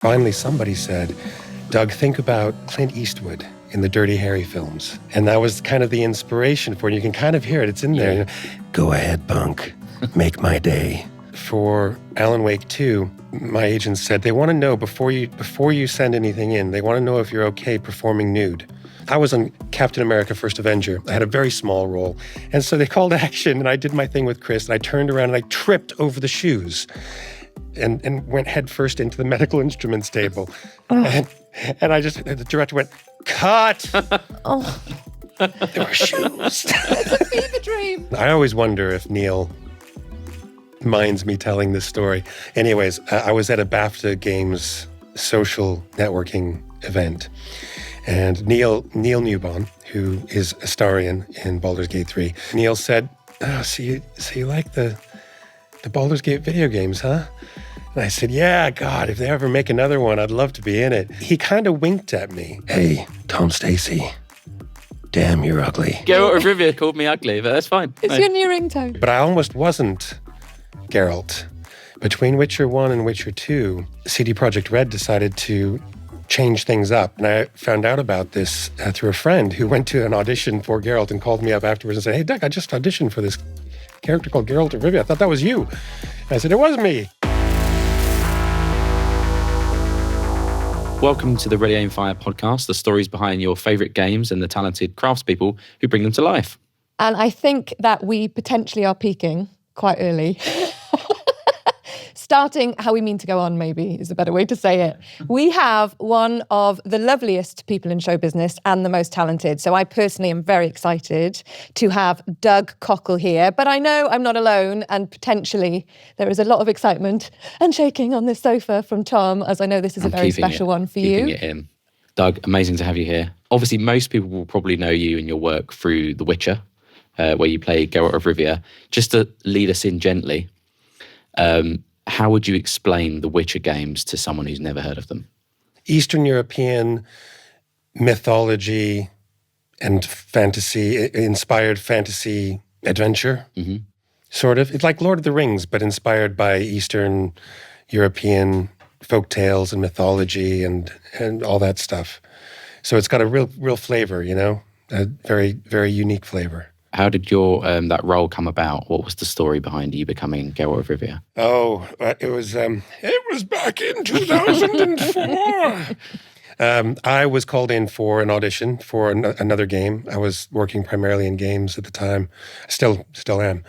Finally, somebody said, Doug, think about Clint Eastwood in the Dirty Harry films. And that was kind of the inspiration for it. You can kind of hear it. It's in there. You know, go ahead, Bunk. Make my day. For Alan Wake 2, my agent said they want to know before you send anything in, they want to know if you're okay performing nude. I was on Captain America First Avenger. I had a very small role. And so they called action, and I did my thing with Chris, and I turned around and I tripped over the shoes and went headfirst into the medical instruments table. Oh. And the director went, cut! Oh. There were shoes. It's a fever dream. I always wonder if Neil minds me telling this story. Anyways, I was at a BAFTA Games social networking event. And Neil Newbon, who is a Astarion in Baldur's Gate 3, Neil said, oh, so you like the Baldur's Gate video games, huh? And I said, yeah, God, if they ever make another one, I'd love to be in it. He kind of winked at me. Hey, Tom Stacy, damn, you're ugly. Geralt of Rivia called me ugly, but that's fine. It's your new ringtone. But I almost wasn't Geralt. Between Witcher 1 and Witcher 2, CD Projekt Red decided to change things up. And I found out about this through a friend who went to an audition for Geralt and called me up afterwards and said, hey, Doug, I just auditioned for this character called Geralt of Rivia. I thought that was you. And I said, it was me. Welcome to the Ready Aim Fire podcast, the stories behind your favourite games and the talented craftspeople who bring them to life. And I think that we potentially are peaking quite early. Starting how we mean to go on, maybe, is a better way to say it. We have one of the loveliest people in show business and the most talented. So I personally am very excited to have Doug Cockle here. But I know I'm not alone, and potentially there is a lot of excitement and shaking on this sofa from Tom, as I know this is a very special one for you. Keeping it in. Doug, amazing to have you here. Obviously, most people will probably know you and your work through The Witcher, where you play Geralt of Rivia. Just to lead us in gently, how would you explain the Witcher games to someone who's never heard of them? Eastern European mythology and fantasy, inspired fantasy adventure, sort of. It's like Lord of the Rings, but inspired by Eastern European folk tales and mythology and all that stuff. So it's got a real flavor, you know, a very, very unique flavor. How did your that role come about? What was the story behind you becoming Geralt of Rivia? Oh, it was back in 2004. I was called in for an audition for another game. I was working primarily in games at the time. I still am.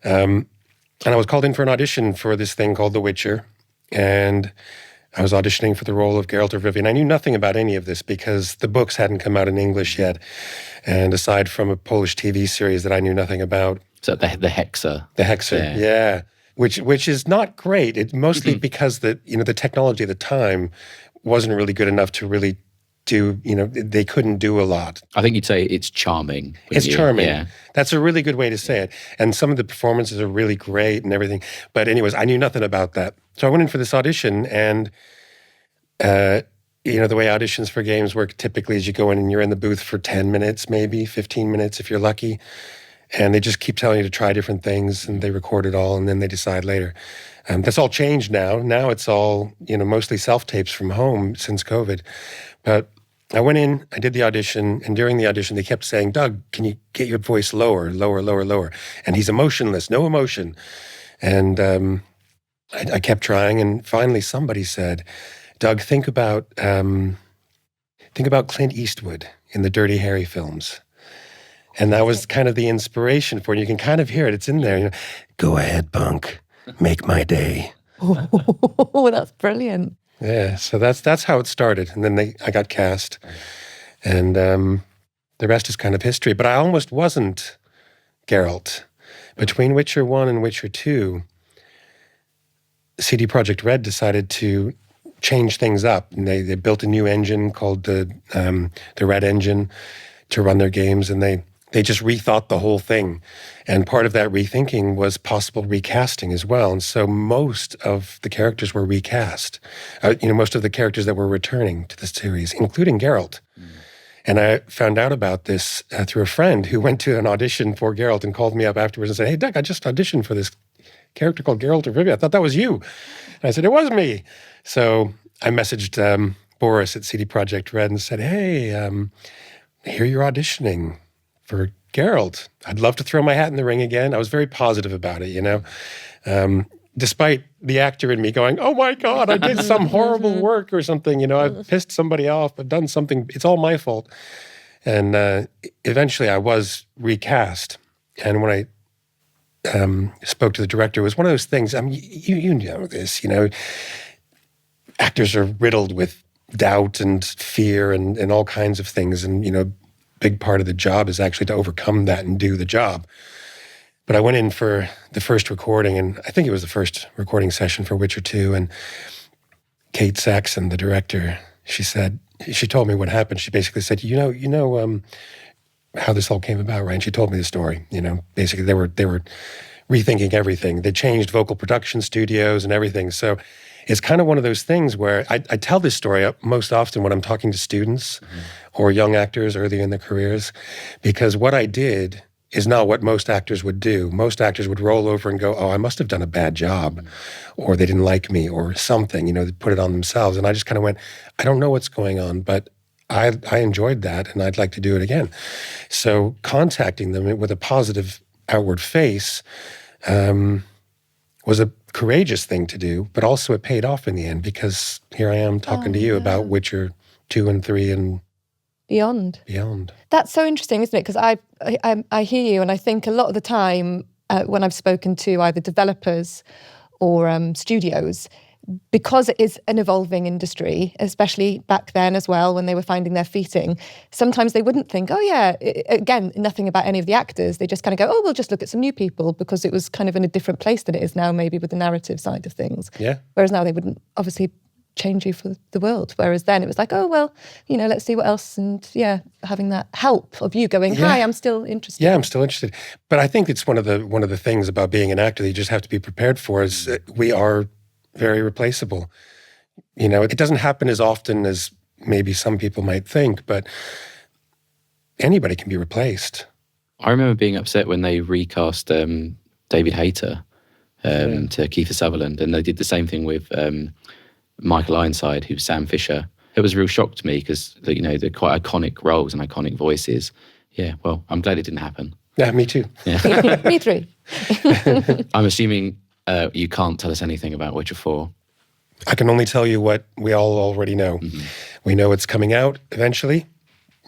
And I was called in for an audition for this thing called The Witcher. And I was auditioning for the role of Geralt of Rivia. And I knew nothing about any of this because the books hadn't come out in English yet. And aside from a Polish TV series that I knew nothing about. So the Hexer. The Hexer, yeah. Which is not great. It mostly because the technology at the time wasn't really good enough to really do, they couldn't do a lot. I think you'd say it's charming. It's charming. Yeah. That's a really good way to say it. And some of the performances are really great and everything. But anyways, I knew nothing about that. So I went in for this audition and, the way auditions for games work typically is you go in and you're in the booth for 10 minutes, maybe 15 minutes if you're lucky. And they just keep telling you to try different things and they record it all and then they decide later. That's all changed now. Now it's all, mostly self-tapes from home since COVID. But I went in, I did the audition, and during the audition they kept saying, Doug, can you get your voice lower? And he's emotionless, no emotion. And I kept trying, and finally somebody said, Doug, think about Clint Eastwood in the Dirty Harry films. And that was kind of the inspiration for it. You can kind of hear it. It's in there. Go ahead, Bunk. Make my day. Oh, that's brilliant. Yeah, so that's how it started. And then I got cast. And the rest is kind of history. But I almost wasn't Geralt. Between Witcher 1 and Witcher 2, CD Projekt Red decided to change things up. And they built a new engine called the Red Engine to run their games. And they just rethought the whole thing. And part of that rethinking was possible recasting as well. And so most of the characters were recast. Most of the characters that were returning to the series, including Geralt. And I found out about this through a friend who went to an audition for Geralt and called me up afterwards and said, hey, Doug, I just auditioned for this character called Geralt of Rivia. I thought that was you. And I said, it was me. So I messaged Boris at CD Projekt Red and said, hey, I hear you're auditioning for Geralt. I'd love to throw my hat in the ring again. I was very positive about it, despite the actor in me going, oh my God, I did some horrible work or something, I've pissed somebody off, I've done something, it's all my fault. And eventually I was recast. And when I spoke to the director, it was one of those things, you know this, actors are riddled with doubt and fear and all kinds of things. And, big part of the job is actually to overcome that and do the job. But I went in for the first recording, and I think it was the first recording session for Witcher 2, and Kate Saxon, the director, she told me what happened. She basically said, how this all came about, right? And she told me the story. Basically they were rethinking everything. They changed vocal production studios and everything. So it's kind of one of those things where I tell this story most often when I'm talking to students or young actors early in their careers, because what I did is not what most actors would do. Most actors would roll over and go, oh, I must have done a bad job, or they didn't like me, or something, they put it on themselves. And I just kind of went, I don't know what's going on, but I enjoyed that, and I'd like to do it again. So contacting them with a positive outward face was a courageous thing to do, but also it paid off in the end, because here I am talking to you about Witcher 2 and 3 and beyond. That's so interesting, isn't it? Because I hear you, and I think a lot of the time when I've spoken to either developers or studios, because it is an evolving industry, especially back then as well, when they were finding their feeting, sometimes they wouldn't think, again, nothing about any of the actors. They just kind of go, we'll just look at some new people, because it was kind of in a different place than it is now, maybe with the narrative side of things. Yeah. Whereas now they wouldn't obviously change you for the world. Whereas then it was like, let's see what else. And having that help of you going, hi, I'm still interested. Yeah, I'm still interested. But I think it's one of the things about being an actor that you just have to be prepared for is that we are very replaceable. It doesn't happen as often as maybe some people might think, but anybody can be replaced. I remember being upset when they recast David Hayter to Kiefer Sutherland, and they did the same thing with Michael Ironside, who's Sam Fisher. It was a real shock to me because they're quite iconic roles and iconic voices. Yeah, well, I'm glad it didn't happen. Yeah, me too. Yeah. Me too. I'm assuming you can't tell us anything about Witcher 4. I can only tell you what we all already know. Mm-hmm. We know it's coming out eventually.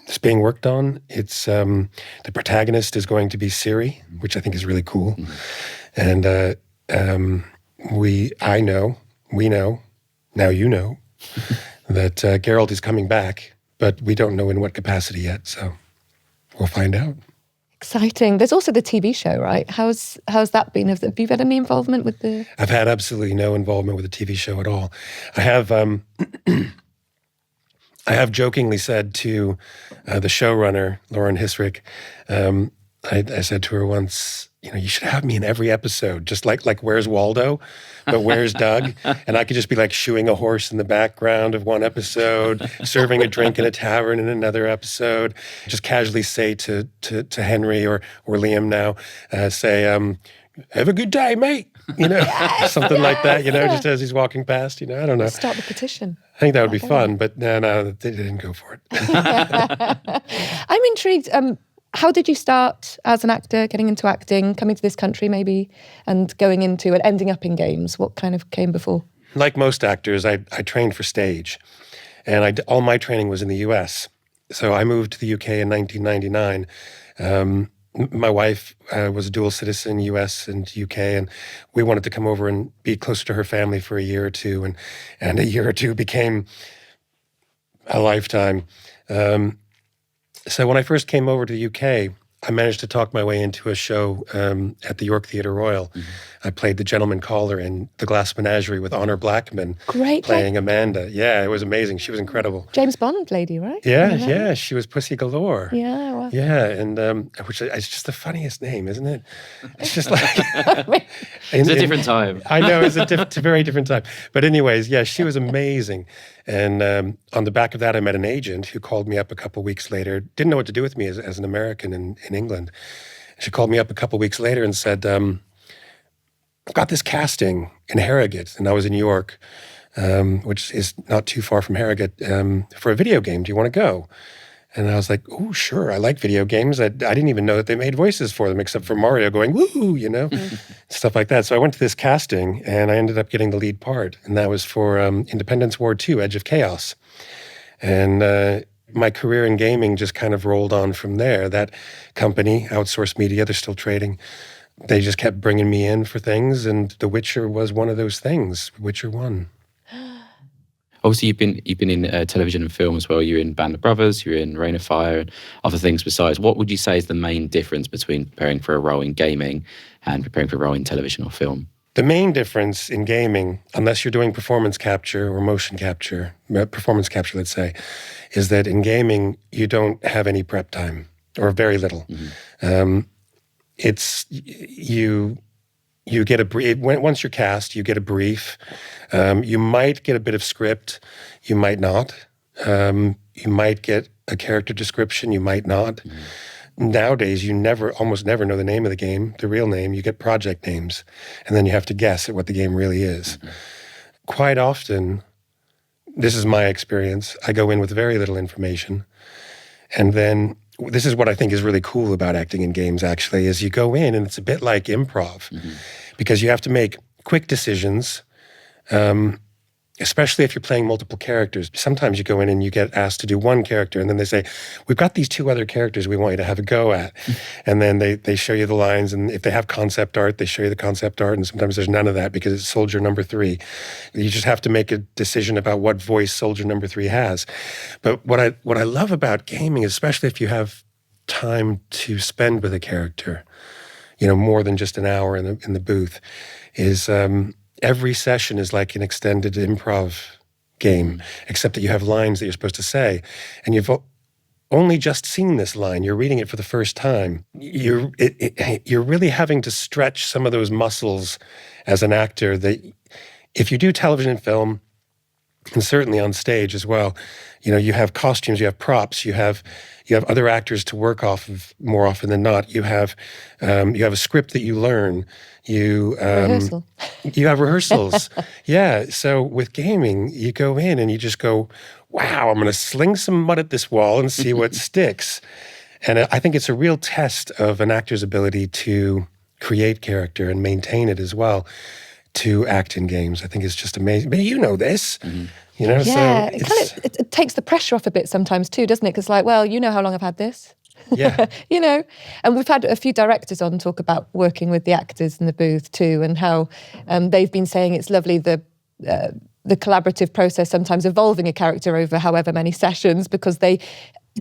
It's being worked on. It's the protagonist is going to be Ciri, which I think is really cool. Mm-hmm. And we know, now you know, that Geralt is coming back, but we don't know in what capacity yet, so we'll find out. Exciting. There's also the TV show, right? How's that been? Have you had any involvement with the... I've had absolutely no involvement with the TV show at all. I have I have jokingly said to the showrunner, Lauren Hisrick, I said to her once, you should have me in every episode, just like Where's Waldo, but Where's Doug? And I could just be like shoeing a horse in the background of one episode, serving a drink in a tavern in another episode, just casually say to Henry or Liam now, have a good day, mate. Something like that, just as he's walking past, I don't know. Start the petition. I think that would be fun, but no, they didn't go for it. I'm intrigued. How did you start as an actor, getting into acting, coming to this country maybe, and going into and ending up in games? What kind of came before? Like most actors, I trained for stage, and all my training was in the US. So I moved to the UK in 1999. My wife was a dual citizen, US and UK, and we wanted to come over and be closer to her family for a year or two, and a year or two became a lifetime. So when I first came over to the UK, I managed to talk my way into a show at the York Theatre Royal. Mm-hmm. I played the gentleman caller in The Glass Menagerie with Honor Blackman. Great. Playing Amanda. Yeah, it was amazing. She was incredible. James Bond lady, right? Yeah, she was Pussy Galore. Yeah, wow. Yeah, and which is just the funniest name, isn't it? It's just like... It's a different time. I know, it's a very different time. But anyways, yeah, she was amazing. And on the back of that, I met an agent who called me up a couple weeks later. Didn't know what to do with me as an American in England. She called me up a couple weeks later and said, I've got this casting in Harrogate, and I was in York. which is not too far from Harrogate, for a video game. Do you want to go? And I was like, oh, sure. I like video games. I didn't even know that they made voices for them, except for Mario going, woo, stuff like that. So I went to this casting, and I ended up getting the lead part. And that was for Independence War 2, Edge of Chaos. And my career in gaming just kind of rolled on from there. That company, Outsourced Media, they're still trading. They just kept bringing me in for things, and The Witcher was one of those things, Witcher 1. Obviously, you've been in television and film as well. You're in Band of Brothers, you're in Reign of Fire, and other things besides. What would you say is the main difference between preparing for a role in gaming and preparing for a role in television or film? The main difference in gaming, unless you're doing performance capture or motion capture, performance capture, let's say, is that in gaming, you don't have any prep time, or very little. It's you get a brief. Once you're cast, you get a brief. You might get a bit of script. You might not. You might get a character description. You might not. Nowadays, you almost never know the name of the game, the real name. You get project names, and then you have to guess at what the game really is. Quite often, this is my experience, I go in with very little information, and then this is what I think is really cool about acting in games, actually, is you go in and it's a bit like improv because you have to make quick decisions, especially if you're playing multiple characters. Sometimes you go in and you get asked to do one character, and then they say, we've got these 2 other characters we want you to have a go at. And then they show you the lines, and if they have concept art, they show you the concept art, and sometimes there's none of that because it's soldier number 3. You just have to make a decision about what voice soldier number 3 has. But what I love about gaming, especially if you have time to spend with a character, more than just an hour in the booth, is every session is like an extended improv game, except that you have lines that you're supposed to say, and you've only just seen this line. You're reading it for the first time. You're really having to stretch some of those muscles as an actor that if you do television and film, and certainly on stage as well, you have costumes, you have props, you have other actors to work off of more often than not. You have a script that you learn. You have rehearsals. Yeah. So with gaming, you go in and you just go, wow, I'm going to sling some mud at this wall and see what sticks. And I think it's a real test of an actor's ability to create character and maintain it as well, to act in games. I think it's just amazing. But you know this. Yeah, so it takes the pressure off a bit sometimes too, doesn't it? Because how long I've had this? Yeah. And we've had a few directors on talk about working with the actors in the booth too, and how they've been saying it's lovely the collaborative process, sometimes evolving a character over however many sessions, because they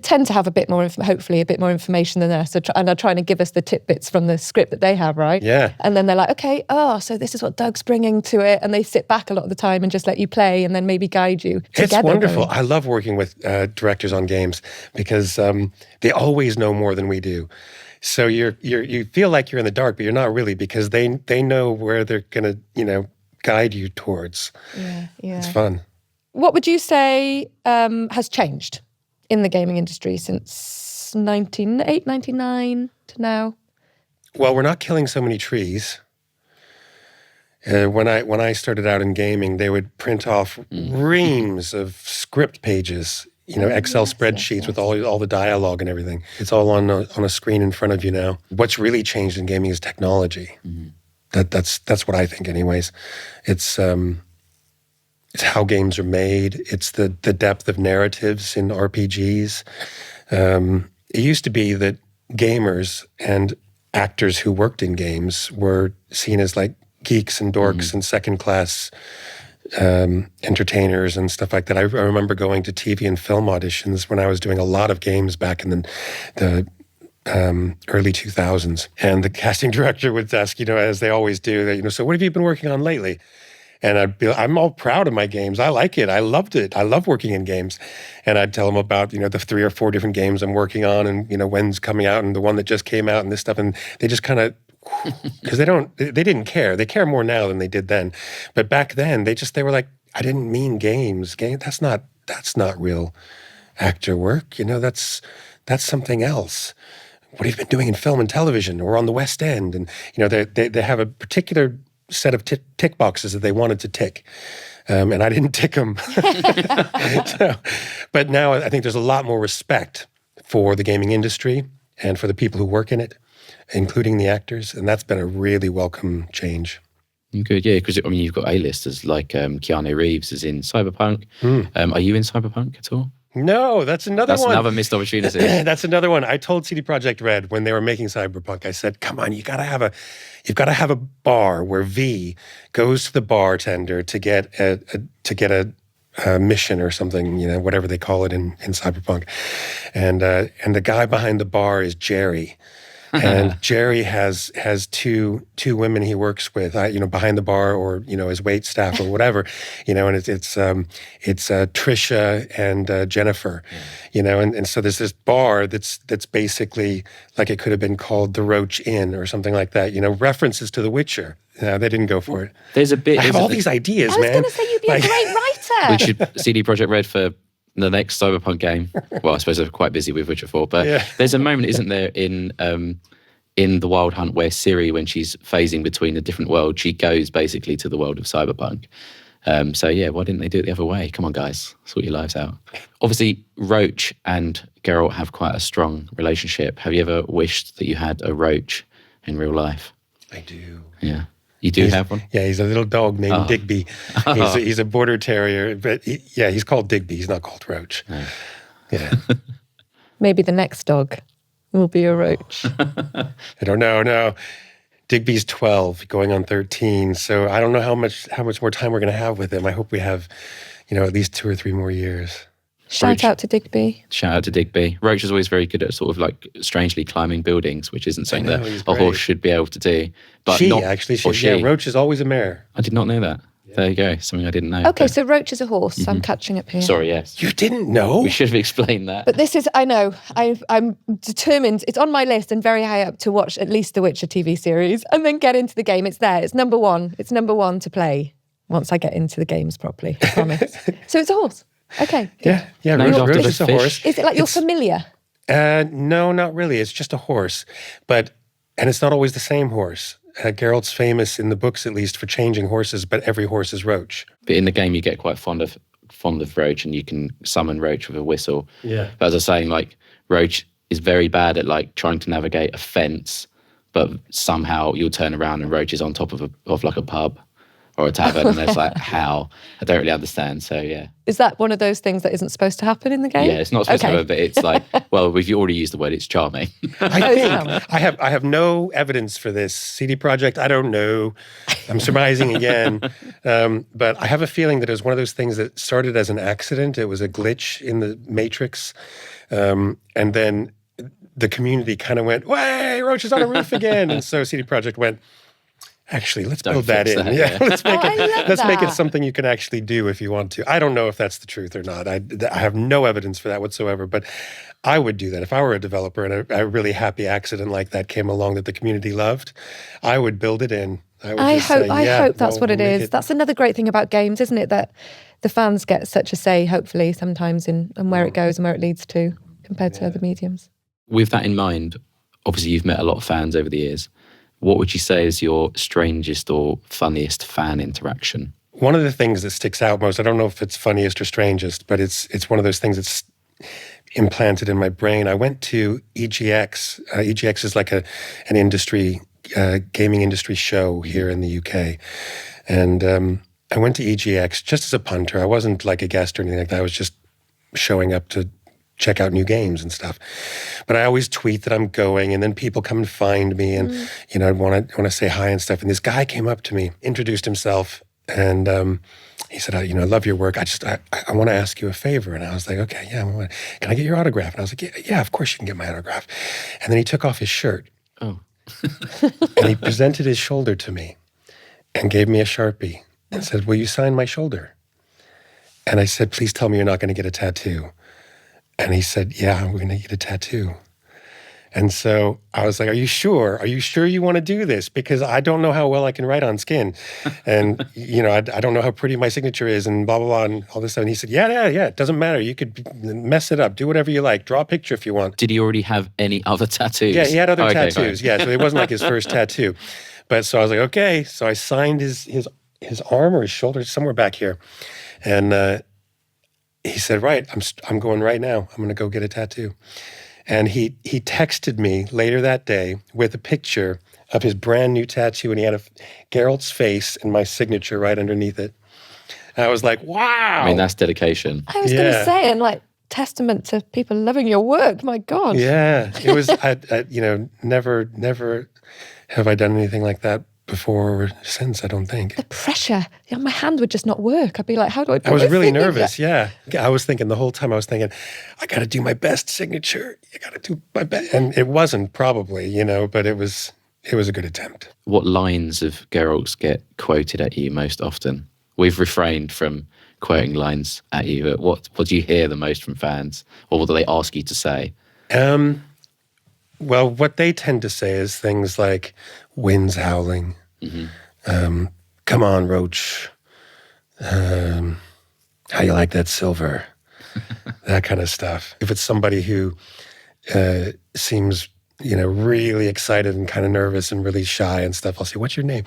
tend to have a bit more, hopefully a bit more information than us, and are trying to give us the tidbits from the script that they have, right? Yeah. And then they're like, okay, so this is what Doug's bringing to it, and they sit back a lot of the time and just let you play, and then maybe guide you together. It's wonderful. I love working with directors on games because they always know more than we do. So you feel like you're in the dark, but you're not really, because they know where they're going to guide you towards. Yeah. It's fun. What would you say has changed in the gaming industry since 1999 to now? Well, we're not killing so many trees. When I started out in gaming, they would print off reams of script pages, Excel spreadsheets with all the dialogue and everything. It's all on a screen in front of you now. What's really changed in gaming is technology. That's what I think, anyways. It's how games are made. It's the depth of narratives in RPGs. It used to be that gamers and actors who worked in games were seen as like geeks and dorks and second-class entertainers and stuff like that. I remember going to TV and film auditions when I was doing a lot of games back in the early 2000s. And the casting director would ask, as they always do, so what have you been working on lately? And I'm all proud of my games. I like it. I loved it. I love working in games. And I'd tell them about, the 3 or 4 different games I'm working on, and, when's coming out, and the one that just came out, and this stuff. And they just kind of, because they didn't care. They care more now than they did then. But back then, they were like, I didn't mean games. That's not real actor work. That's something else. What have you been doing in film and television or on the West End? And, they have a particular set of tick boxes that they wanted to tick. and I didn't tick him. But now I think there's a lot more respect for the gaming industry and for the people who work in it, including the actors, and that's been a really welcome change. Good, yeah, because I mean, you've got A-listers like Keanu Reeves is in Cyberpunk. Are you in Cyberpunk at all? No, that's another one. That's another missed opportunity. That's another one. I told CD Projekt Red when they were making Cyberpunk, I said, "Come on, you've got to have a bar where V goes to the bartender to get a mission or something, whatever they call it in Cyberpunk, and the guy behind the bar is Jerry." And Jerry has two women he works with, behind the bar, or his wait staff or whatever, and it's Trisha and Jennifer, and so there's this bar that's basically like it could have been called the Roach Inn or something like that, references to The Witcher. No, they didn't go for it. There's a bit. I have all these ideas, man. I was going to say you'd be a great writer. We should CD Projekt Red for the next Cyberpunk game. Well, I suppose they're quite busy with Witcher 4, but there's a moment, isn't there, in The Wild Hunt where Ciri, when she's phasing between the different worlds, she goes basically to the world of Cyberpunk. So yeah, why didn't they do it the other way? Come on, guys, sort your lives out. Obviously, Roach and Geralt have quite a strong relationship. Have you ever wished that you had a Roach in real life? I do. Yeah. You do have one? Yeah, he's a little dog named Digby. He's a border terrier, but he's called Digby. He's not called Roach. No. Yeah. Maybe the next dog will be a Roach. I don't know. No, Digby's 12, going on 13. So I don't know how much more time we're going to have with him. I hope we have, at least 2 or 3 more years. Shout out to Digby. Shout out to Digby. Roach is always very good at sort of like strangely climbing buildings, which isn't something that a horse should be able to do. But Roach is always a mare. I did not know that. Yeah. There you go. Something I didn't know. Okay, so Roach is a horse. Mm-hmm. I'm catching up here. Sorry, yes. You didn't know? We should have explained that. But this is, I know, I'm determined. It's on my list and very high up to watch at least the Witcher TV series and then get into the game. It's there. It's number one. It's number one to play once I get into the games properly. I promise. So it's a horse. Okay. Yeah. Roach is a horse. Is it like you're familiar? No, not really. It's just a horse. And it's not always the same horse. Geralt's famous, in the books at least, for changing horses, but every horse is Roach. But in the game, you get quite fond of Roach, and you can summon Roach with a whistle. Yeah. But as I was saying, like, Roach is very bad at like trying to navigate a fence, but somehow you'll turn around and Roach is on top of like a pub or a tavern, and it's like, how? I don't really understand. So yeah. Is that one of those things that isn't supposed to happen in the game? Yeah, it's not supposed to happen, but it's like, well, if you already used the word, it's charming. I have no evidence for this. CD Projekt, I don't know. I'm surmising again. But I have a feeling that it was one of those things that started as an accident. It was a glitch in the Matrix. And then the community kind of went, "Way, Roach is on a roof again." And so CD Projekt went, "Actually, let's build that in. Let's make it something you can actually do if you want to." I don't know if that's the truth or not. I have no evidence for that whatsoever, but I would do that. If I were a developer and a really happy accident like that came along that the community loved, I would build it in. I hope that's what it is. That's another great thing about games, isn't it? That the fans get such a say, hopefully, sometimes in where it goes and where it leads to compared to other mediums. With that in mind, obviously you've met a lot of fans over the years. What would you say is your strangest or funniest fan interaction? One of the things that sticks out most, I don't know if it's funniest or strangest, but it's one of those things that's implanted in my brain. I went to EGX. EGX is like an industry, gaming industry show here in the UK. And I went to EGX just as a punter. I wasn't like a guest or anything like that. I was just showing up to check out new games and stuff. But I always tweet that I'm going, and then people come and find me, and I want to say hi and stuff. And this guy came up to me, introduced himself, and he said, "I love your work. I want to ask you a favor." And I was like, "Okay, yeah, can I get your autograph?" And I was like, "Yeah, of course you can get my autograph." And then he took off his shirt. Oh. And he presented his shoulder to me and gave me a Sharpie and said, "Will you sign my shoulder?" And I said, "Please tell me you're not going to get a tattoo." And he said, "Yeah, we're going to get a tattoo." And so I was like, "Are you sure? Are you sure you want to do this? Because I don't know how well I can write on skin. And, I don't know how pretty my signature is and blah, blah, blah, and all this stuff." And he said, yeah, it doesn't matter. You could mess it up. Do whatever you like. Draw a picture if you want. Did he already have any other tattoos? Yeah, he had other tattoos. Fine. Yeah, so it wasn't like his first tattoo. But so I was like, okay. So I signed his his arm or his shoulder, somewhere back here. And he said, right, I'm going right now. I'm going to go get a tattoo. And he texted me later that day with a picture of his brand new tattoo, and he had Geralt's face and my signature right underneath it. And I was like, wow. I mean, that's dedication. I was going to say, and like testament to people loving your work. My God. Yeah, it was. Never have I done anything like that before or since. I don't think. The pressure. Yeah, my hand would just not work. I'd be like, how do I? I was really nervous. Yeah, I was thinking the whole time. I was thinking, I got to do my best signature. I got to do my best, and it wasn't probably, but it was a good attempt. What lines of Geralt's get quoted at you most often? We've refrained from quoting lines at you, but what do you hear the most from fans, or what do they ask you to say? Well, what they tend to say is things like "wind's howling," "come on, Roach," "how you like that silver," that kind of stuff. If it's somebody who seems really excited and kind of nervous and really shy and stuff, I'll say, "What's your name?"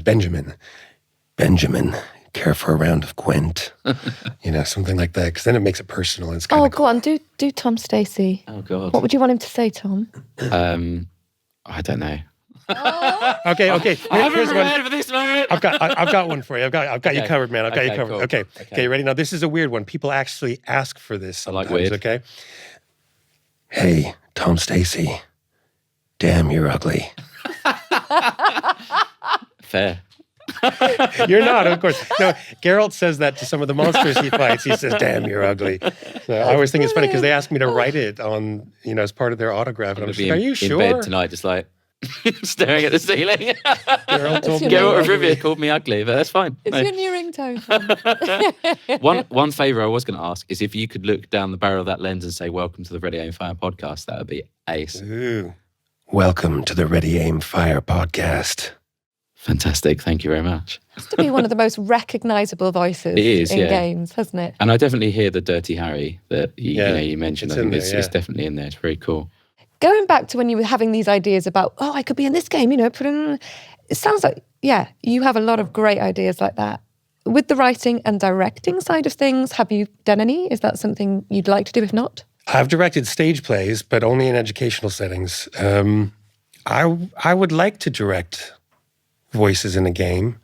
Benjamin. Benjamin. Care for a round of Gwent, something like that, because then it makes it personal. And it's kind of go on, do Tom Stacey. Oh God, what would you want him to say, Tom? I don't know. Okay. I haven't prepared for this moment. I've got one for you. I've got you covered, man. I've got you covered. Cool. Okay. Ready? Now this is a weird one. People actually ask for this sometimes. I like weird. Okay. Hey, Tom Stacey. Damn, you're ugly. Fair. You're not, of course. No, Geralt says that to some of the monsters he fights. He says, "Damn, you're ugly." So I always think it's funny because they ask me to write it on, as part of their autograph. And I'm just like, "Are you sure?" In bed tonight, just like staring at the ceiling. Geralt of Rivia called me ugly, but that's fine. It's your new ringtone. One favour I was going to ask is if you could look down the barrel of that lens and say, "Welcome to the Ready Aim Fire podcast," that would be ace. Ooh. Welcome to the Ready Aim Fire podcast. Fantastic. Thank you very much. It's to be one of the most recognisable voices in games, hasn't it? And I definitely hear the Dirty Harry that you mentioned. I think it's definitely in there. It's very cool. Going back to when you were having these ideas about, I could be in this game, it sounds like, you have a lot of great ideas like that. With the writing and directing side of things, have you done any? Is that something you'd like to do, if not? I've directed stage plays, but only in educational settings. I would like to direct voices in a game.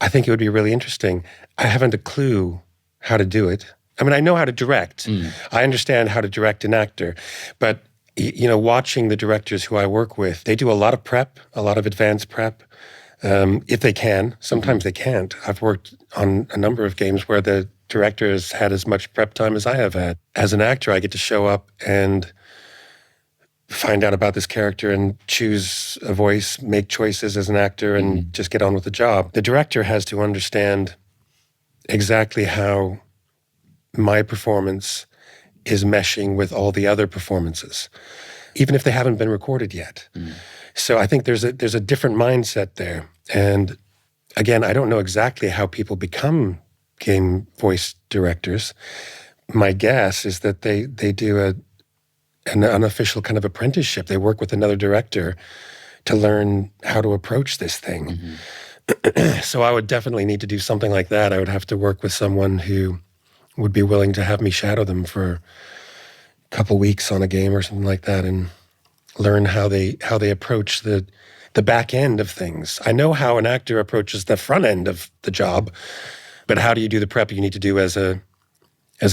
I think it would be really interesting. I haven't a clue how to do it. I mean, I know how to direct. I understand how to direct an actor, but watching the directors who I work with, they do a lot of prep, a lot of advanced prep, if they can. Sometimes they can't. I've worked on a number of games where the director has had as much prep time as I have had. As an actor, I get to show up and find out about this character and choose a voice, make choices as an actor, and just get on with the job. The director has to understand exactly how my performance is meshing with all the other performances, even if they haven't been recorded yet. So I think there's a different mindset there. And again, I don't know exactly how people become game voice directors. My guess is that they do an unofficial kind of apprenticeship. They work with another director to learn how to approach this thing. So I would definitely need to do something like that. I would have to work with someone who would be willing to have me shadow them for a couple weeks on a game or something like that and learn how they approach the back end of things. I know how an actor approaches the front end of the job, but how do you do the prep you need to do as a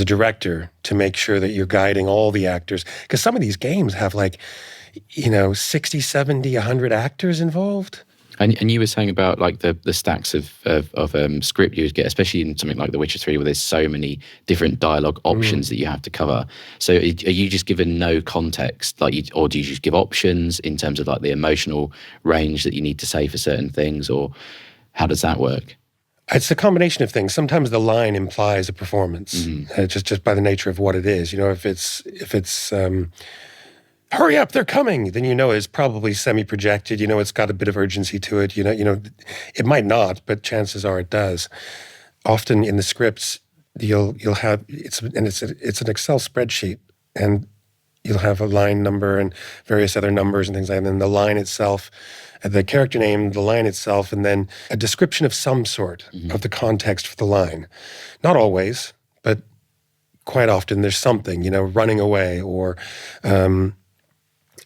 director to make sure that you're guiding all the actors? Because some of these games have 60, 70, 100 actors involved. And you were saying about the stacks of script you would get, especially in something like The Witcher 3, where there's so many different dialogue options that you have to cover. So are you just given no context, or do you just give options in terms of the emotional range that you need to say for certain things, or how does that work? It's a combination of things. Sometimes the line implies a performance, just by the nature of what it is. If it's hurry up, they're coming, then it's probably semi-projected. It's got a bit of urgency to it. It might not, but chances are it does. Often in the scripts, you'll have it's an Excel spreadsheet, and you'll have a line number and various other numbers and things like that. And then the line itself, the character name, the line itself, and then a description of some sort of the context for the line. Not always, but quite often there's something, running away or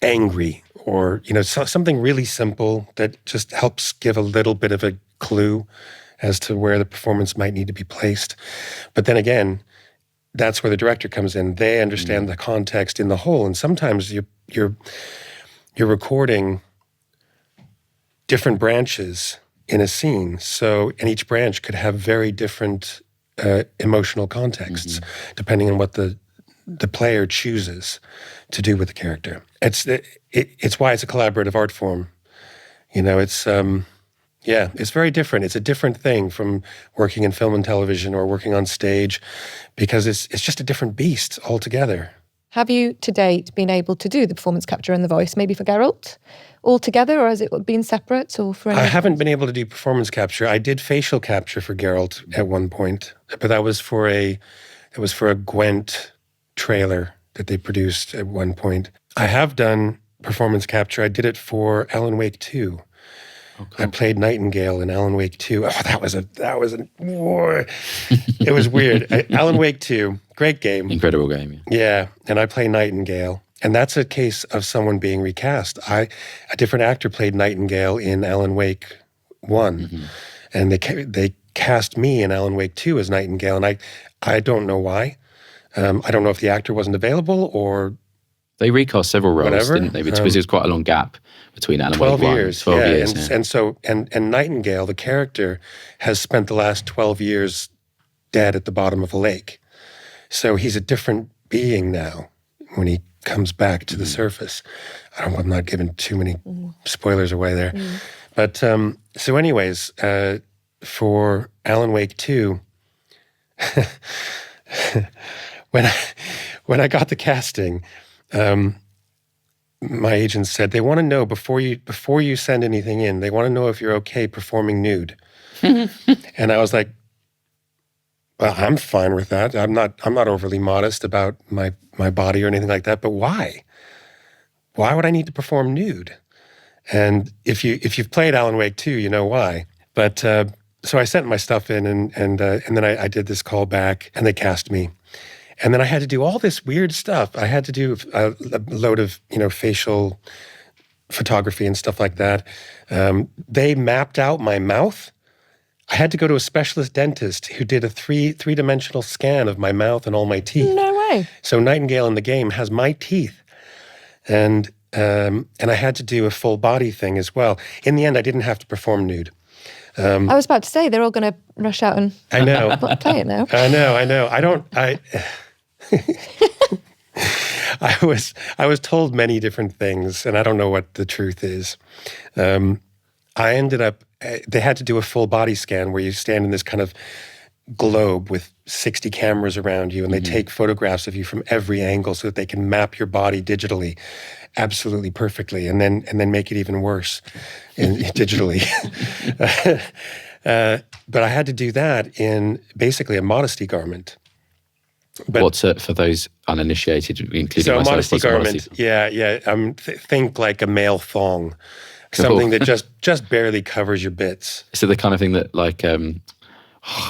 angry or, something really simple that just helps give a little bit of a clue as to where the performance might need to be placed. But then again, that's where the director comes in. They understand the context in the whole, and sometimes you're recording different branches in a scene. So, and each branch could have very different emotional contexts depending on what the player chooses to do with the character. It's why it's a collaborative art form. It's very different. It's a different thing from working in film and television or working on stage, because it's just a different beast altogether. Have you to date been able to do the performance capture and the voice, maybe for Geralt all together, or has it been separate? Or for I haven't been able to do performance capture. I did facial capture for Geralt at one point, but that was for a Gwent trailer that they produced at one point. I have done performance capture. I did it for Alan Wake 2. Okay. I played Nightingale in Alan Wake 2. Oh, that was it was weird. Alan Wake 2, great game. Incredible game. Yeah, and I play Nightingale. And that's a case of someone being recast. A different actor played Nightingale in Alan Wake 1. And they cast me in Alan Wake 2 as Nightingale. And I don't know why. I don't know if the actor wasn't available or... They recast several roles, whatever. Didn't they? Because there was quite a long gap between Alan Wake 1. 12 years. 12 years. And so Nightingale, the character, has spent the last 12 years dead at the bottom of a lake. So he's a different being now when he comes back to the surface. I'm not giving too many spoilers away there. But so anyways, for Alan Wake 2, when I got the casting, my agent said they want to know before you send anything in, they want to know if you're okay performing nude. And I was like, well, I'm fine with that. I'm not overly modest about my body or anything like that. But why? Why would I need to perform nude? And if you've played Alan Wake 2, you know why. But so I sent my stuff in, and then I did this call back, and they cast me. And then I had to do all this weird stuff. I had to do a load of facial photography and stuff like that. They mapped out my mouth. I had to go to a specialist dentist who did a three-dimensional scan of my mouth and all my teeth. No way. So Nightingale in the game has my teeth. And I had to do a full body thing as well. In the end, I didn't have to perform nude. I was about to say, they're all going to rush out and I know. play it now. I know. I was told many different things, and I don't know what the truth is. I ended up, they had to do a full body scan where you stand in this kind of globe with 60 cameras around you, and they take photographs of you from every angle so that they can map your body digitally absolutely perfectly, and then make it even worse digitally. But I had to do that in basically a modesty garment. But what's it for those uninitiated, including so myself? A modesty garment, yeah. Think like a male thong, something that just barely covers your bits. So the kind of thing that, like,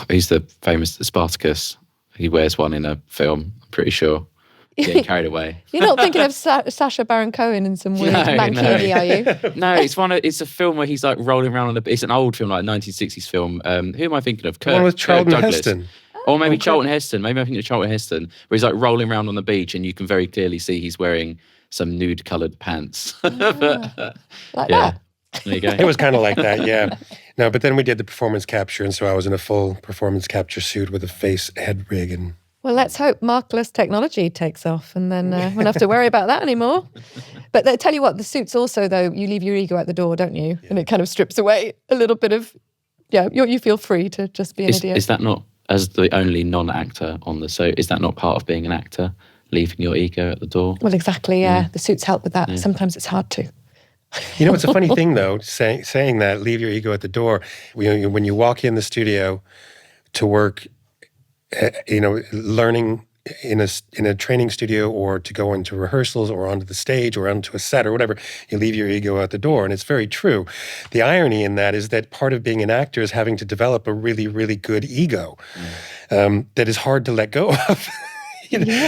who's the famous Spartacus? He wears one in a film, I'm pretty sure. Getting carried away. You're not thinking of Sacha Baron Cohen in some weird mankini, are you? No, it's a film where he's like rolling around on it's an old film, like a 1960s film. Who am I thinking of? The one with Charlton Heston. Or maybe Charlton Heston. Maybe I'm thinking of Charlton Heston, where he's like rolling around on the beach and you can very clearly see he's wearing some nude-coloured pants. Like that. There you go. It was kind of like that, yeah. No, but then we did the performance capture, and so I was in a full performance capture suit with a face head rig. And well, let's hope markless technology takes off, and then we won't have to worry about that anymore. But I tell you what, the suits also, though, you leave your ego at the door, don't you? Yeah. And it kind of strips away a little bit of, you feel free to just be an idiot. Is that not, as the only non-actor on the show, is that not part of being an actor, leaving your ego at the door? Well, exactly, yeah. The suits help with that. Yeah. Sometimes it's hard to. You know, it's a funny thing, though, saying that, leave your ego at the door. When you walk in the studio to work, learning in a training studio or to go into rehearsals or onto the stage or onto a set or whatever, you leave your ego at the door. And it's very true. The irony in that is that part of being an actor is having to develop a really, really good ego that is hard to let go of.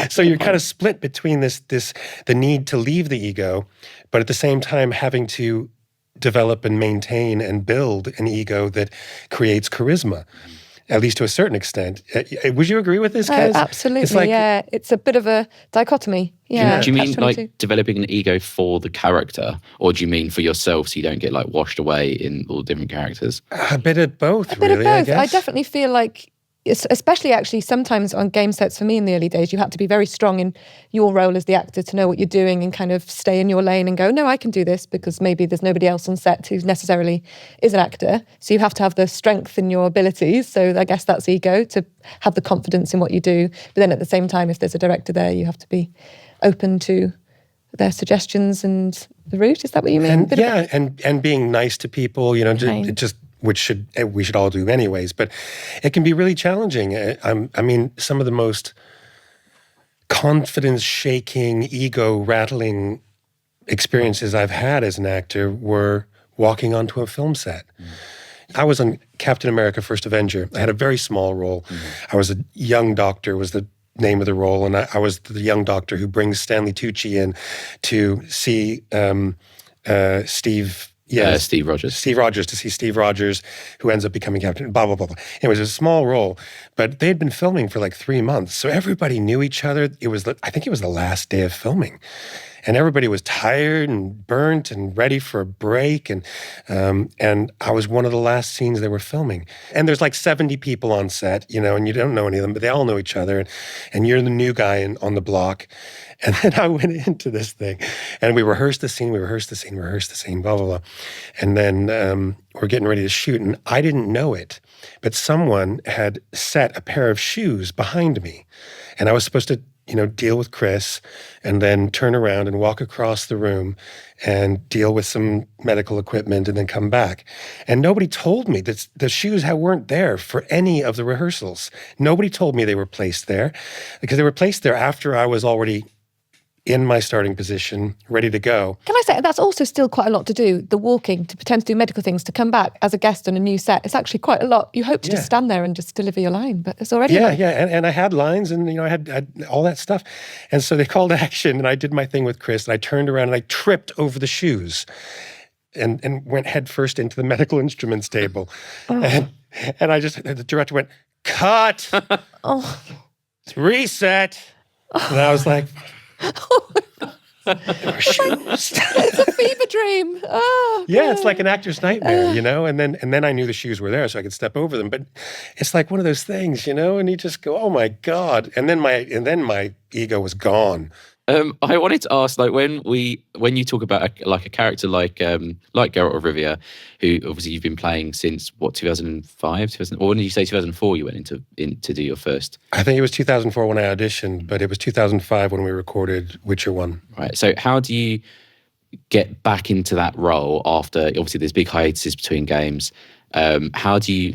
So you're kind of split between the need to leave the ego, but at the same time having to develop and maintain and build an ego that creates charisma, at least to a certain extent. Would you agree with this, Kaz? Absolutely, it's like, it's a bit of a dichotomy. Yeah. Do you mean like developing an ego for the character, or do you mean for yourself so you don't get like washed away in all different characters? A bit of both, A bit really, of both. I guess. I definitely feel like, especially actually sometimes on game sets for me in the early days, you had to be very strong in your role as the actor to know what you're doing and kind of stay in your lane and go, no, I can do this, because maybe there's nobody else on set who necessarily is an actor. So you have to have the strength in your abilities. So I guess that's ego, to have the confidence in what you do. But then at the same time, if there's a director there, you have to be open to their suggestions and the route. Is that what you mean? And being nice to people, which we should all do anyways, but it can be really challenging. I mean, some of the most confidence-shaking, ego-rattling experiences I've had as an actor were walking onto a film set. I was on Captain America: First Avenger. I had a very small role. I was a young doctor, was the name of the role, and I was the young doctor who brings Stanley Tucci in to see Steve Rogers. Steve Rogers, to see Steve Rogers, who ends up becoming captain, blah, blah, blah, blah. It was a small role, but they had been filming for like 3 months. So everybody knew each other. I think it was the last day of filming. And everybody was tired and burnt and ready for a break. And I was one of the last scenes they were filming. And there's like 70 people on set, and you don't know any of them, but they all know each other. And you're the new guy on the block. And then I went into this thing and we rehearsed the scene, blah, blah, blah. And then we're getting ready to shoot. And I didn't know it, but someone had set a pair of shoes behind me. And I was supposed to deal with Chris and then turn around and walk across the room and deal with some medical equipment and then come back. And nobody told me that the shoes weren't there for any of the rehearsals. Nobody told me they were placed there, because they were placed there after I was already in my starting position, ready to go. Can I say, that's also still quite a lot to do, the walking, to pretend to do medical things, to come back as a guest on a new set. It's actually quite a lot. You hope to just stand there and just deliver your line, but it's already... And I had lines and, I had all that stuff. And so they called action and I did my thing with Chris and I turned around and I tripped over the shoes and went headfirst into the medical instruments table. And the director went, cut! Reset! And I was like... It's a fever dream. It's like an actor's nightmare, and then I knew the shoes were there so I could step over them. But it's like one of those things, and you just go, oh my God. And then my ego was gone. I wanted to ask, like, when you talk about a character like Geralt of Rivia, who obviously you've been playing since 2005, or when did you say 2004 you went in to do your first? I think it was 2004 when I auditioned, but it was 2005 when we recorded Witcher 1. Right. So how do you get back into that role after, obviously there's big hiatuses between games? How do you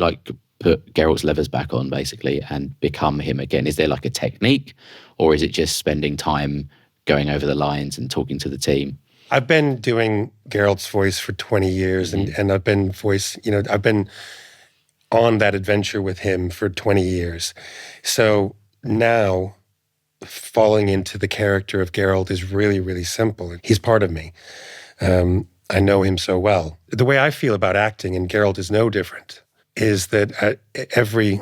put Geralt's levers back on basically and become him again? Is there like a technique, or is it just spending time going over the lines and talking to the team? I've been doing Geralt's voice for 20 years and I've been I've been on that adventure with him for 20 years. So now falling into the character of Geralt is really, really simple. He's part of me. I know him so well. The way I feel about acting, and Geralt is no different, is that every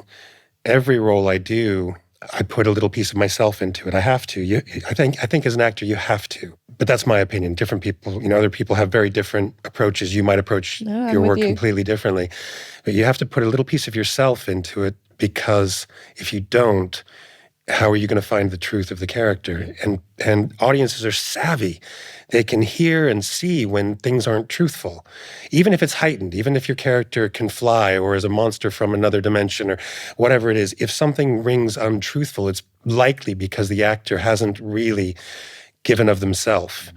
role I do, I put a little piece of myself into it. I have to. I think as an actor, you have to. But that's my opinion. Different people, other people have very different approaches. You might approach your work completely differently. But you have to put a little piece of yourself into it, because if you don't, how are you going to find the truth of the character? And audiences are savvy. They can hear and see when things aren't truthful, even if it's heightened, even if your character can fly or is a monster from another dimension or whatever it is. If something rings untruthful, it's likely because the actor hasn't really given of themselves.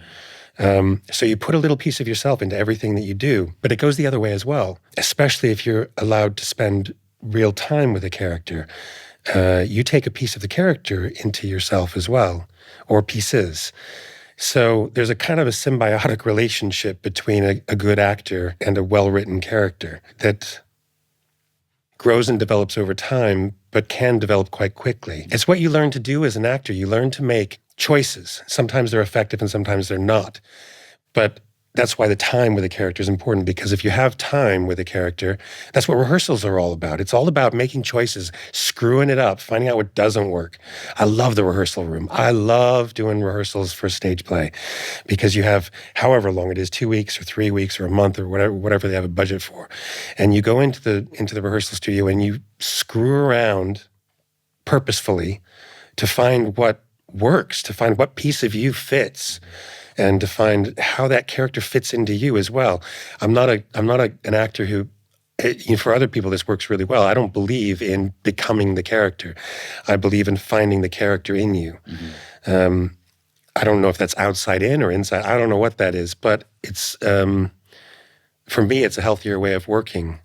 So you put a little piece of yourself into everything that you do, but it goes the other way as well, especially if you're allowed to spend real time with a character. you take a piece of the character into yourself as well, or pieces. So there's a kind of a symbiotic relationship between a good actor and a well-written character that grows and develops over time, but can develop quite quickly. It's what you learn to do as an actor. You learn to make choices. Sometimes they're effective and sometimes they're not. But that's why the time with a character is important, because if you have time with a character, that's what rehearsals are all about. It's all about making choices, screwing it up, finding out what doesn't work. I love the rehearsal room. I love doing rehearsals for stage play because you have however long it is, 2 weeks or 3 weeks or a month or whatever they have a budget for. And you go into the rehearsal studio and you screw around purposefully to find what works, to find what piece of you fits, and to find how that character fits into you as well. I'm not an actor who, for other people, this works really well. I don't believe in becoming the character. I believe in finding the character in you. Mm-hmm. I don't know if that's outside in or inside. I don't know what that is, but it's for me, it's a healthier way of working.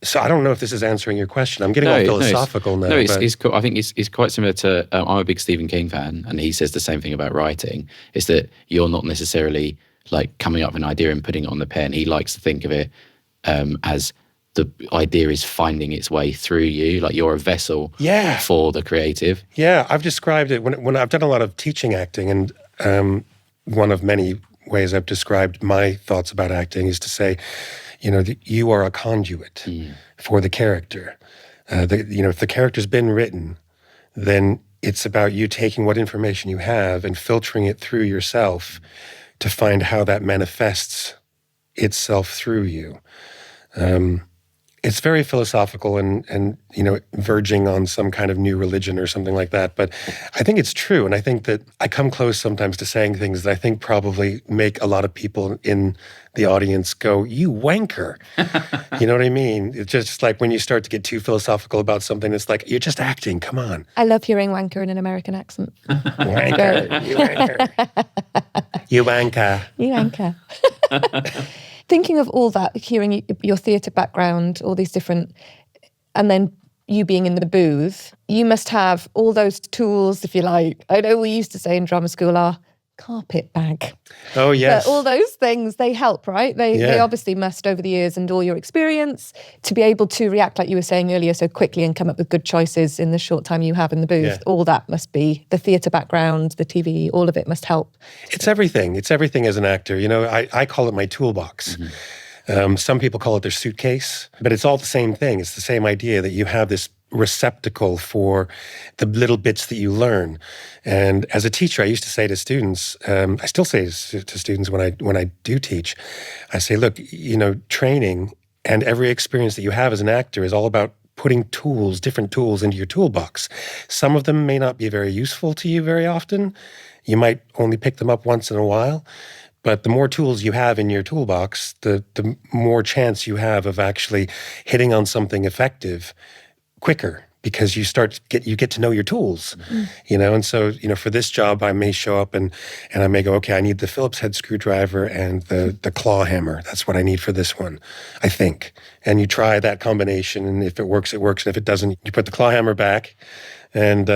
So I don't know if this is answering your question. I'm getting all philosophical now. No, it's cool. I think it's quite similar to, I'm a big Stephen King fan, and he says the same thing about writing, is that you're not necessarily like coming up with an idea and putting it on the pen. He likes to think of it as the idea is finding its way through you, like you're a vessel for the creative. Yeah, I've described it, when I've done a lot of teaching acting, and one of many ways I've described my thoughts about acting is to say, you are a conduit for the character. If the character's been written, then it's about you taking what information you have and filtering it through yourself to find how that manifests itself through you. It's very philosophical and verging on some kind of new religion or something like that. But I think it's true. And I think that I come close sometimes to saying things that I think probably make a lot of people in the audience go, "You wanker." You know what I mean? It's just like when you start to get too philosophical about something, it's like, you're just acting. Come on. I love hearing wanker in an American accent. Wanker. You wanker. You wanker. You wanker. Thinking of all that, hearing your theatre background, all these different, and then you being in the booth, you must have all those tools, if you like. I know we used to say in drama school, our carpet bag. Oh, yes. But all those things, they help, right? They obviously must, over the years and all your experience, to be able to react, like you were saying earlier, so quickly and come up with good choices in the short time you have in the booth. Yeah. All that must be, the theatre background, the TV, all of it must help. It's everything. It's everything as an actor. I call it my toolbox. Mm-hmm. Some people call it their suitcase, but it's all the same thing. It's the same idea that you have this receptacle for the little bits that you learn. And as a teacher, I used to say to students, I still say to students when I do teach, I say, look, training and every experience that you have as an actor is all about putting different tools into your toolbox. Some of them may not be very useful to you very often. You might only pick them up once in a while. But the more tools you have in your toolbox, the more chance you have of actually hitting on something effective quicker, because you get to know your tools, and so, for this job, I may show up and I may go, okay, I need the Phillips head screwdriver and the claw hammer. That's what I need for this one, I think. And you try that combination, and if it works, it works. And if it doesn't, you put the claw hammer back and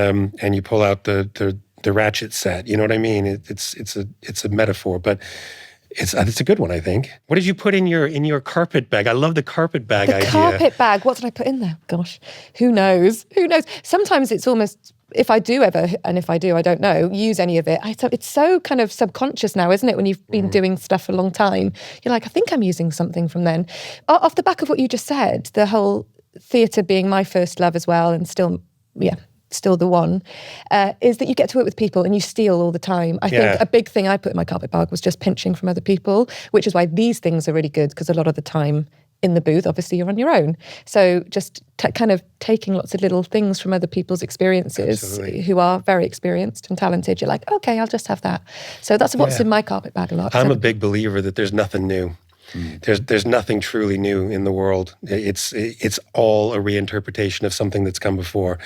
you pull out the ratchet set. You know what I mean? It's a metaphor, but it's a good one, I think. What did you put in your carpet bag? I love the carpet bag idea. The carpet bag. What did I put in there? Gosh, who knows? Who knows? Sometimes it's almost, if I do ever, and if I do, I don't know, use any of it. It's so kind of subconscious now, isn't it? When you've been doing stuff for a long time, you're like, I think I'm using something from then. Off the back of what you just said, the whole theatre being my first love as well, and still the one, is that you get to work with people and you steal all the time. I think a big thing I put in my carpet bag was just pinching from other people, which is why these things are really good, because a lot of the time in the booth, obviously you're on your own. So just kind of taking lots of little things from other people's experiences. Absolutely. Who are very experienced and talented. You're like, okay, I'll just have that. So that's what's in my carpet bag a lot. I'm a big believer that there's nothing new. There's nothing truly new in the world. It's all a reinterpretation of something that's come before.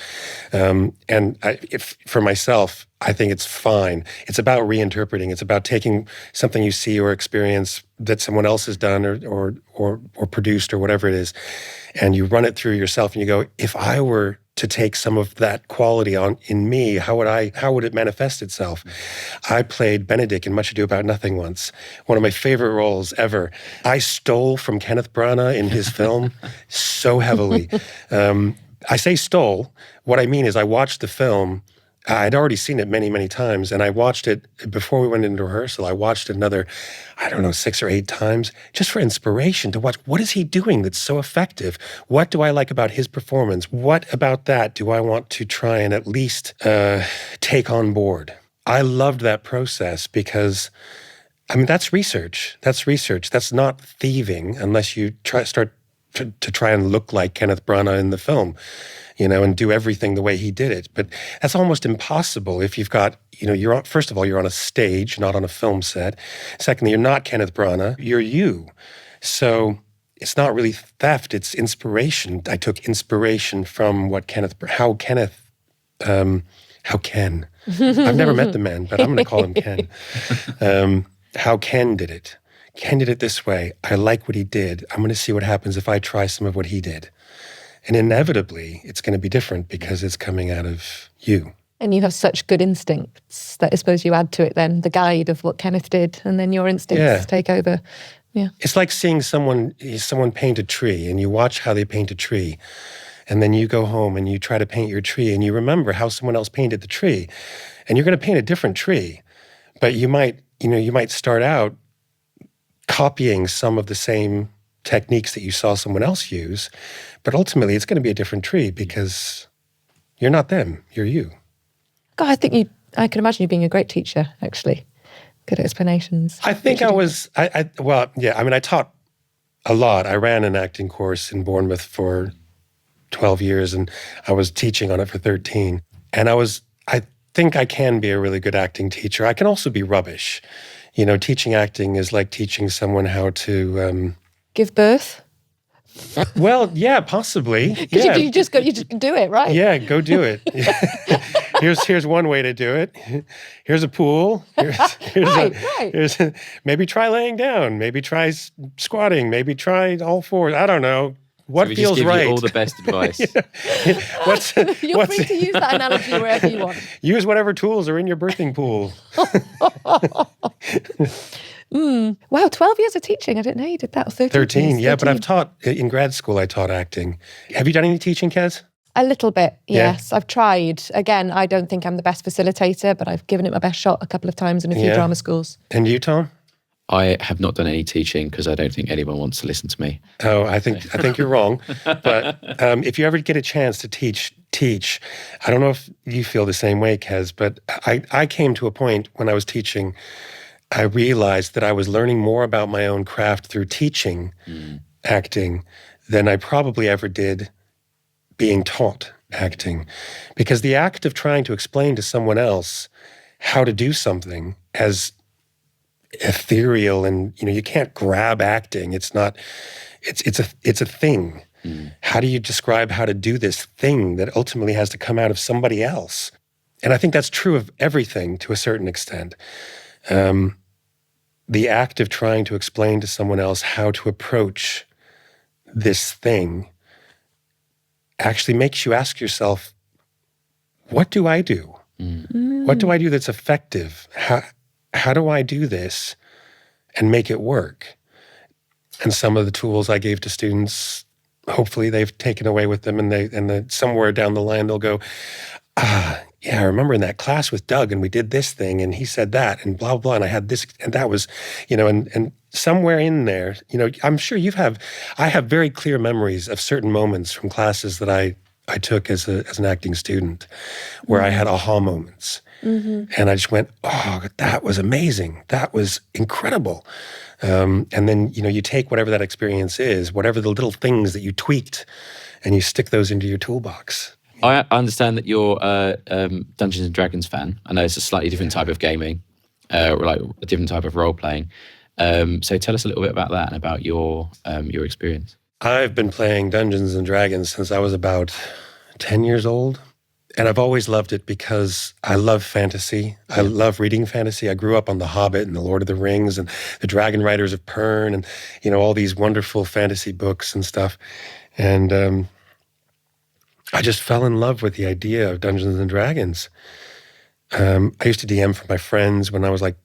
For myself, I think it's fine. It's about reinterpreting. It's about taking something you see or experience that someone else has done or produced or whatever it is, and you run it through yourself and you go, if I were to take some of that quality on in me, how would it manifest itself? I played Benedict in Much Ado About Nothing once, one of my favorite roles ever. I stole from Kenneth Branagh in his film so heavily. I say stole. What I mean is I watched the film. I'd already seen it many, many times, and I watched it before we went into rehearsal. I watched it another, 6 or 8 times, just for inspiration to watch, what is he doing that's so effective? What do I like about his performance? What about that do I want to try and at least take on board? I loved that process because, that's research. That's research. That's not thieving unless you start to try and look like Kenneth Branagh in the film, and do everything the way he did it. But that's almost impossible if you've got, first of all, you're on a stage, not on a film set. Secondly, you're not Kenneth Branagh, you're you. So it's not really theft, it's inspiration. I took inspiration from how Ken. I've never met the man, but I'm going to call him Ken. How Ken did it. Ken did it this way. I like what he did. I'm going to see what happens if I try some of what he did. And inevitably, it's going to be different because it's coming out of you. And you have such good instincts that I suppose you add to it then, the guide of what Kenneth did, and then your instincts take over. Yeah. It's like seeing someone paint a tree, and you watch how they paint a tree. And then you go home and you try to paint your tree, and you remember how someone else painted the tree. And you're going to paint a different tree. But you might start out copying some of the same techniques that you saw someone else use, but ultimately it's going to be a different tree because you're not them, you're you. God, I can imagine you being a great teacher, actually. Good explanations. I think I taught a lot. I ran an acting course in Bournemouth for 12 years and I was teaching on it for 13. And I think I can be a really good acting teacher. I can also be rubbish. Teaching acting is like teaching someone how to give birth? Well, yeah, possibly. Yeah. You just do it, right? Yeah, go do it. Here's one way to do it. Here's a pool. Here's maybe try laying down. Maybe try squatting. Maybe try all fours. I don't know. What so feels just give right? You all the best advice. You're free to use that analogy wherever you want. Use whatever tools are in your birthing pool. Wow, 12 years of teaching. I didn't know you did that. 13, yeah, but I've taught, in grad school, I taught acting. Have you done any teaching, Kez? A little bit, yes. Yeah. I've tried. Again, I don't think I'm the best facilitator, but I've given it my best shot a couple of times in a few drama schools. And you, Tom? I have not done any teaching because I don't think anyone wants to listen to me. Oh, I think you're wrong. But if you ever get a chance to teach. I don't know if you feel the same way, Kez, but I came to a point when I was teaching, I realized that I was learning more about my own craft through teaching acting than I probably ever did being taught acting. Because the act of trying to explain to someone else how to do something as ethereal and, you can't grab acting. It's a thing. How do you describe how to do this thing that ultimately has to come out of somebody else? And I think that's true of everything to a certain extent. The act of trying to explain to someone else how to approach this thing actually makes you ask yourself, what do I do? What do I do that's effective? How do I do this and make it work? And some of the tools I gave to students, hopefully they've taken away with them and somewhere down the line they'll go, yeah, I remember in that class with Doug and we did this thing and he said that and blah, blah, and I had this and that was, and somewhere in there, I'm sure I have very clear memories of certain moments from classes that I took as an acting student where I had aha moments. And I just went, oh, that was amazing. That was incredible. And then, you take whatever that experience is, whatever the little things that you tweaked, and you stick those into your toolbox. I understand that you're a Dungeons & Dragons fan. I know it's a slightly different type of gaming, or like a different type of role-playing. So tell us a little bit about that and about your experience. I've been playing Dungeons & Dragons since I was about 10 years old. And I've always loved it because I love fantasy. I love reading fantasy. I grew up on The Hobbit and The Lord of the Rings and The Dragon Riders of Pern and, all these wonderful fantasy books and stuff. And I just fell in love with the idea of Dungeons and Dragons. I used to DM for my friends when I was like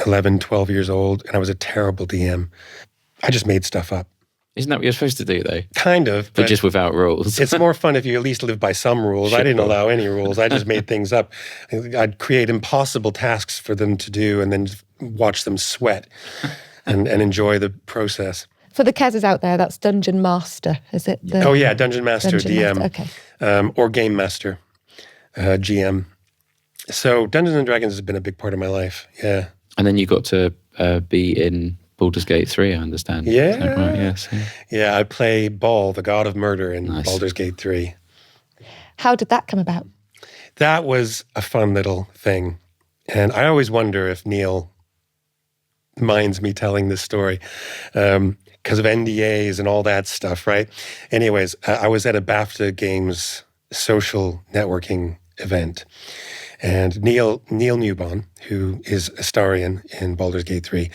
11, 12 years old, and I was a terrible DM. I just made stuff up. Isn't that what you're supposed to do, though? Kind of. But just without rules. It's more fun if you at least live by some rules. Sure. I didn't allow any rules. I just made things up. I'd create impossible tasks for them to do and then watch them sweat and enjoy the process. For the Kezes out there, that's Dungeon Master, is it? Oh, yeah, Dungeon Master, Dungeon DM. Master, okay. Or Game Master, GM. So Dungeons and Dragons has been a big part of my life, yeah. And then you got to be in Baldur's Gate 3, I understand. Yeah. Is that right? Yes. Yeah, I play Baal, the god of murder in Nice. Baldur's Gate 3. How did that come about? That was a fun little thing. And I always wonder if Neil minds me telling this story because of NDAs and all that stuff, right? Anyways, I was at a BAFTA Games social networking event. And Neil Newbon, who is a Astarian in Baldur's Gate 3,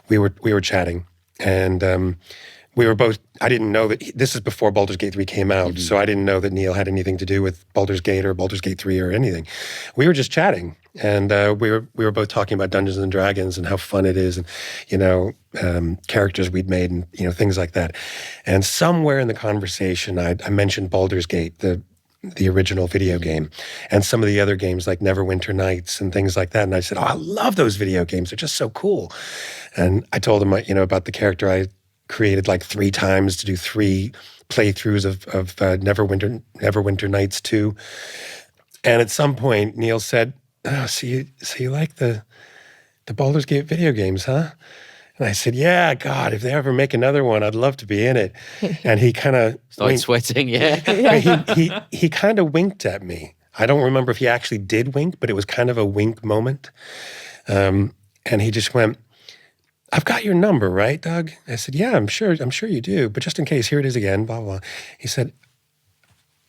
we were chatting. And we were both, I didn't know that, this is before Baldur's Gate 3 came out, so I didn't know that Neil had anything to do with Baldur's Gate or Baldur's Gate 3 or anything. We were just chatting, and we were both talking about Dungeons and Dragons and how fun it is, and, you know, characters we'd made and, you know, things like that. And somewhere in the conversation, I mentioned Baldur's Gate, the original video game, and some of the other games like Neverwinter Nights and things like that. And I said, oh, I love those video games. They're just so cool. And I told him, you know, about the character I created like 3 times to do 3 playthroughs of Neverwinter Nights 2. And at some point, Neil said, oh, so you like the Baldur's Gate video games, huh? And I said, yeah, God, if they ever make another one, I'd love to be in it. And he kind of Started sweating, yeah. he kind of winked at me. I don't remember if he actually did wink, but it was kind of a wink moment. And he just went, I've got your number, right, Doug? I said, yeah, I'm sure you do. But just in case, here it is again, blah, blah. He said,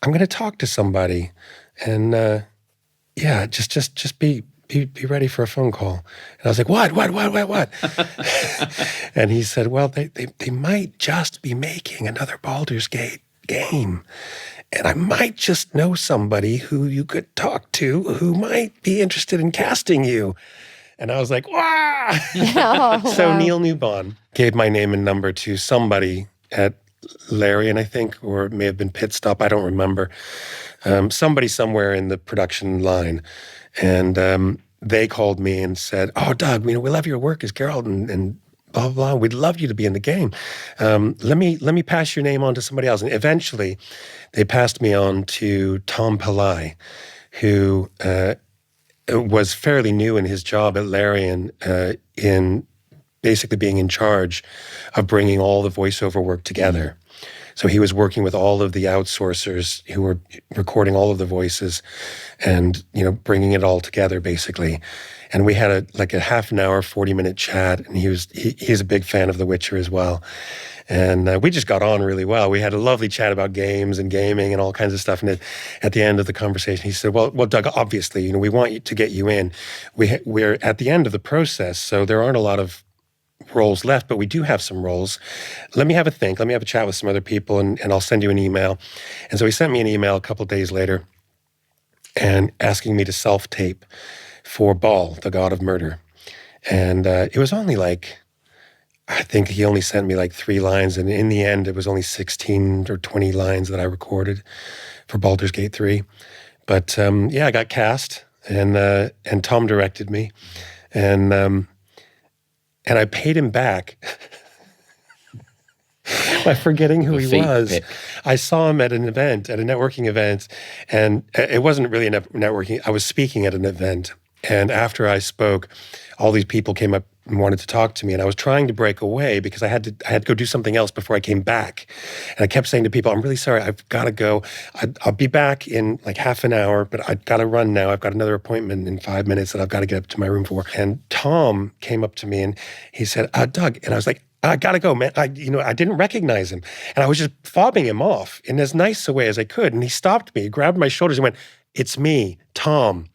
I'm going to talk to somebody. And yeah, just be ready for a phone call. And I was like, what? And he said, well, they might just be making another Baldur's Gate game. And I might just know somebody who you could talk to who might be interested in casting you. And I was like, wow. Oh, So wow. Neil Newbon gave my name and number to somebody at Larian, I think, or it may have been Pit Stop, I don't remember. Somebody somewhere in the production line. And they called me and said, oh, Doug, you know, we love your work as Geralt and blah, blah, blah. We'd love you to be in the game. Let me pass your name on to somebody else. And eventually they passed me on to Tom Pillai, who was fairly new in his job at Larian in basically being in charge of bringing all the voiceover work together. So he was working with all of the outsourcers who were recording all of the voices and, you know, bringing it all together basically. And we had a half an hour, 40-minute chat, and he's a big fan of The Witcher as well. And we just got on really well. We had a lovely chat about games and gaming and all kinds of stuff. And at the end of the conversation, he said, well, Doug, obviously, you know, we want you to get you in. We're at the end of the process, so there aren't a lot of roles left, but we do have some roles. Let me have a think. Let me have a chat with some other people, and I'll send you an email. And so he sent me an email a couple of days later and asking me to self-tape for Baal, the god of murder. And it was only like, I think he only sent me like 3 lines, and in the end, it was only 16 or 20 lines that I recorded for Baldur's Gate 3. But yeah, I got cast, and Tom directed me, and I paid him back by forgetting who he was. Pick. I saw him at an event, at a networking event, and it wasn't really a networking. I was speaking at an event, and after I spoke, all these people came up and wanted to talk to me, and I was trying to break away because I had to go do something else before I came back. And I kept saying to people, I'm really sorry, I've got to go. I'll be back in like half an hour, but I've got to run now. I've got another appointment in 5 minutes that I've got to get up to my room for. And Tom came up to me and he said, Doug, and I was like, I got to go, man. I didn't recognize him. And I was just fobbing him off in as nice a way as I could. And he stopped me, grabbed my shoulders and went, it's me, Tom.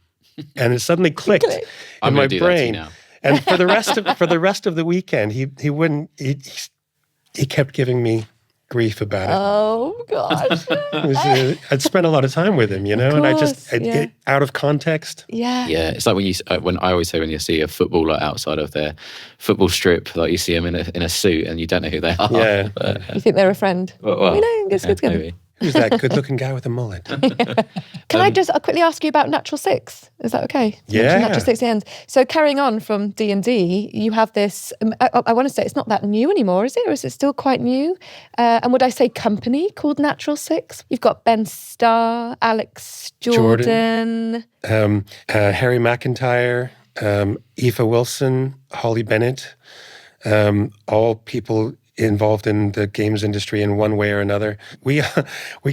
And it suddenly clicked in my brain. And for the rest of the weekend, he kept giving me grief about it. Oh gosh. I'd spent a lot of time with him, and I just yeah. out of context. Yeah. Yeah, it's like when I always say when you see a footballer outside of their football strip, like you see them in a suit and you don't know who they are. Yeah. You think they're a friend? Well, we know, it's good together. maybe. Who's that good-looking guy with a mullet? Can I just quickly ask you about Natural Six? Is that okay? You mentioned Yeah. Natural Six at the end. So carrying on from D&D, you have this, I want to say it's not that new anymore, is it? Or is it still quite new? And would I say company called Natural Six? You've got Ben Starr, Alex Jordan. Harry McIntyre, Aoife Wilson, Holly Bennett, all people involved in the games industry in one way or another. We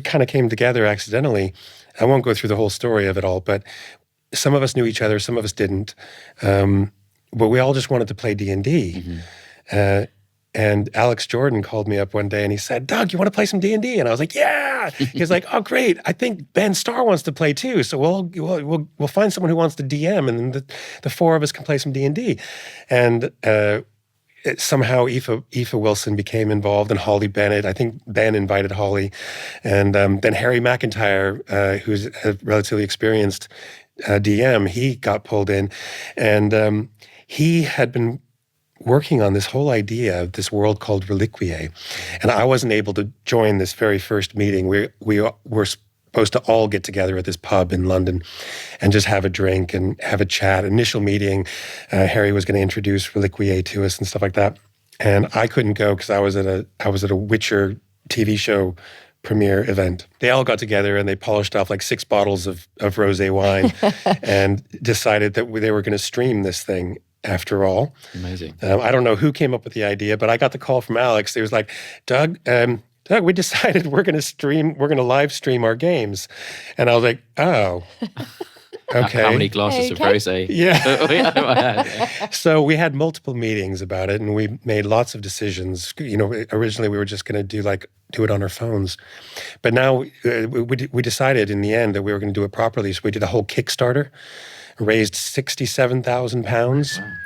kind of came together accidentally. I won't go through the whole story of it all, but some of us knew each other, some of us didn't. But we all just wanted to play D&D. And Alex Jordan called me up one day and he said, "Doug, you want to play some D&D?" And I was like, "Yeah." He was like, "Oh, great. I think Ben Starr wants to play too. So we'll find someone who wants to DM, and then the four of us can play some D&D." And somehow Aoife Wilson became involved, and Holly Bennett. I think Ben invited Holly. And then Harry McIntyre, who's a relatively experienced DM, he got pulled in. And he had been working on this whole idea of this world called Reliquiae. And I wasn't able to join this very first meeting. We were supposed to all get together at this pub in London and just have a drink and have a chat. Initial meeting, Harry was going to introduce Reliquiae to us and stuff like that. And I couldn't go because I was at a Witcher TV show premiere event. They all got together and they polished off like 6 bottles of rosé wine and decided that they were going to stream this thing after all. Amazing. I don't know who came up with the idea, but I got the call from Alex. He was like, Doug, we decided we're going to live stream our games. And I was like, oh, okay. How many glasses of rosé? Yeah. So we had multiple meetings about it and we made lots of decisions. Originally we were just going to do it on our phones. But now we decided in the end that we were going to do it properly. So we did a whole Kickstarter, raised £67,000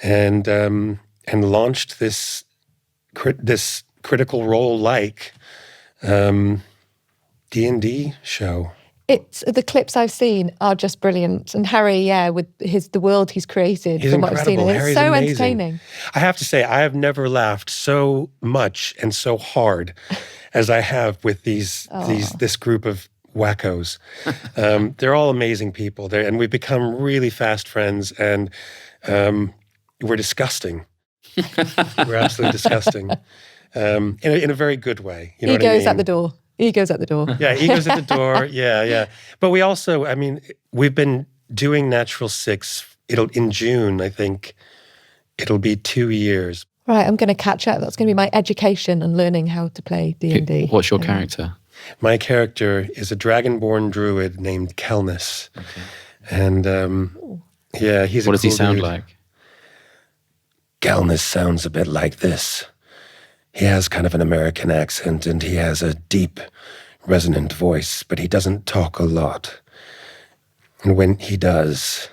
and launched this Critical Role-like D&D show. It's the clips I've seen are just brilliant, and Harry, with the world he's created, He's from what I've seen, incredible. and it's Harry's so amazing. entertaining. I have to say, I have never laughed so much and so hard as I have with this group of wackos. They're all amazing people, and we've become really fast friends, and we're disgusting. We're absolutely disgusting. In a very good way. You know what I mean? Ego's at the door. Ego's at the door. Yeah, ego's at the door. Yeah. But we also, we've been doing Natural Six. In June, I think, it'll be 2 years. Right, I'm going to catch up. That's going to be my education and learning how to play D&D. What's your character? My character is a dragonborn druid named Kelnis. Okay. And he's What a does he cool sound dude. like? Kelnis sounds a bit like this. He has kind of an American accent and he has a deep, resonant voice, but he doesn't talk a lot. And when he does,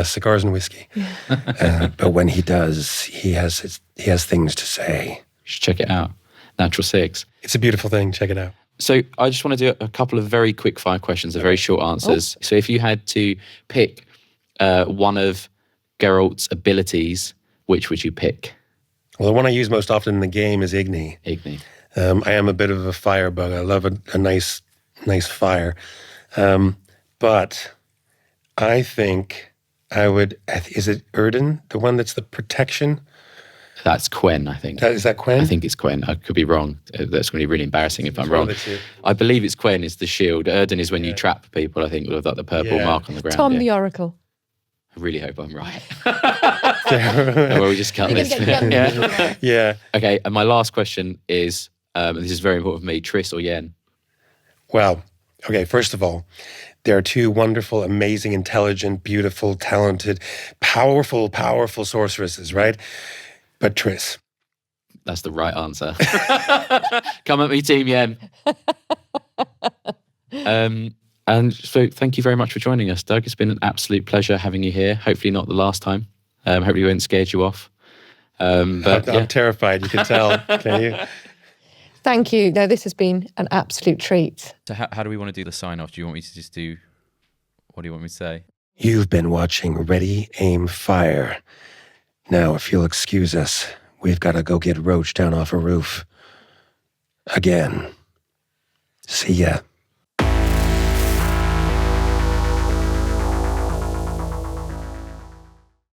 cigars and whiskey. But when he does, he has things to say. You should check it out. Natural Six. It's a beautiful thing. Check it out. So I just want to do a couple of very quick fire questions, very short answers. So if you had to pick one of Geralt's abilities, which would you pick? Well, the one I use most often in the game is Igni. Igni. I am a bit of a firebug. I love a nice fire. But I think I would... Is it Erden, the one that's the protection? That's Quen, I think. Is that Quen? I think it's Quen. I could be wrong. That's going to be really embarrassing if I'm wrong. Two. I believe it's Quen is the shield. Erden is when you trap people, I think, with like the purple mark on the ground. Tom the Oracle. I really hope I'm right. Well, we just cut You're this. gonna get young people, right? Yeah. Okay, and my last question is, this is very important for me, Triss or Yen? Well, okay, first of all, there are 2 wonderful, amazing, intelligent, beautiful, talented, powerful sorceresses, right? But Triss. That's the right answer. Come at me, Team Yen. And so thank you very much for joining us, Doug. It's been an absolute pleasure having you here. Hopefully not the last time. Hopefully we won't scared you off. But I'm terrified, you can tell, can you? Thank you. No, this has been an absolute treat. So how do we want to do the sign off? Do you want me to just do, what do you want me to say? You've been watching Ready, Aim, Fire. Now, if you'll excuse us, we've got to go get Roach down off a roof. Again. See ya.